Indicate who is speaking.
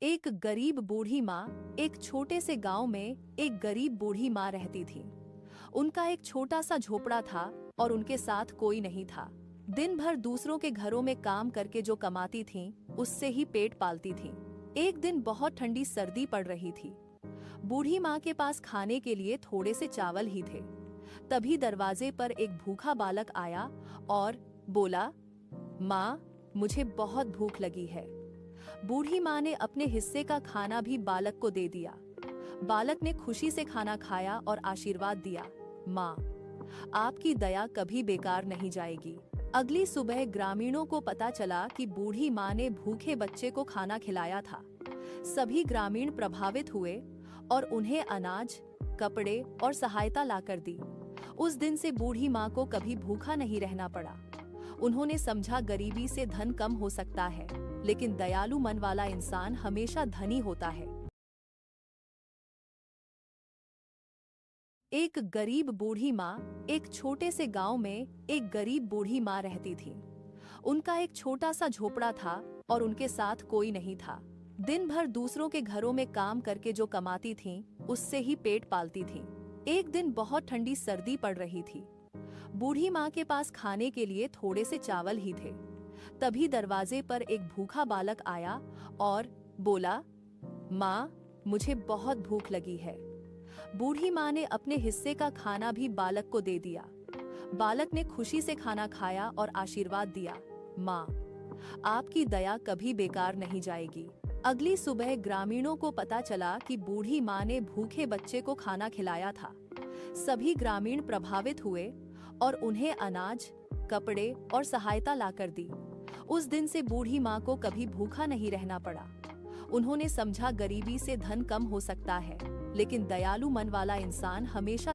Speaker 1: एक गरीब बूढ़ी माँ एक छोटे से गांव में एक गरीब बूढ़ी माँ रहती थी। उनका एक छोटा सा झोपड़ा था और उनके साथ कोई नहीं था। दिन भर दूसरों के घरों में काम करके जो कमाती थीं, उससे ही पेट पालती थीं। एक दिन बहुत ठंडी सर्दी पड़ रही थी। बूढ़ी माँ के पास खाने के लिए थोड़े से चावल ही थे। तभी दरवाजे पर एक भूखा बालक आया और बोला, माँ, मुझे बहुत भूख लगी है। बूढ़ी माँ ने अपने हिस्से का खाना भी बालक को दे दिया। बालक ने खुशी से खाना खाया और आशीर्वाद दिया, माँ, आपकी दया कभी बेकार नहीं जाएगी। अगली सुबह ग्रामीणों को पता चला कि बूढ़ी माँ ने भूखे बच्चे को खाना खिलाया था। सभी ग्रामीण प्रभावित हुए और उन्हें अनाज, कपड़े और सहायता लाकर दी। उस दिन से बूढ़ी माँ को कभी भूखा नहीं रहना पड़ा। उन्होंने समझा, गरीबी से धन कम हो सकता है, लेकिन दयालु मन वाला इंसान हमेशा धनी होता है। एक गरीब बूढ़ी माँ एक छोटे से गांव में एक गरीब बूढ़ी माँ रहती थी। उनका एक छोटा सा झोपड़ा था और उनके साथ कोई नहीं था। दिन भर दूसरों के घरों में काम करके जो कमाती थीं, उससे ही पेट पालती थीं। एक दिन बहुत ठंडी सर्दी पड़ रही थी। बूढ़ी माँ के पास खाने के लिए थोड़े से चावल ही थे। तभी दरवाजे पर एक भूखा बालक आया और बोला, माँ, मुझे बहुत भूख लगी है। बूढ़ी माँ ने अपने हिस्से का खाना भी बालक को दे दिया। बालक ने खुशी से खाना खाया और आशीर्वाद दिया, माँ, आपकी दया कभी बेकार नहीं जाएगी। अगली सुबह ग्रामीणों को पता चला कि बूढ़ी माँ ने भूखे बच्चे को खाना खिलाया था। सभी ग्रामीण प्रभावित हुए और उन्हें अनाज, कपड़े और सहायता लाकर दी। उस दिन से बूढ़ी माँ को कभी भूखा नहीं रहना पड़ा। उन्होंने समझा, गरीबी से धन कम हो सकता है, लेकिन दयालु मन वाला इंसान हमेशा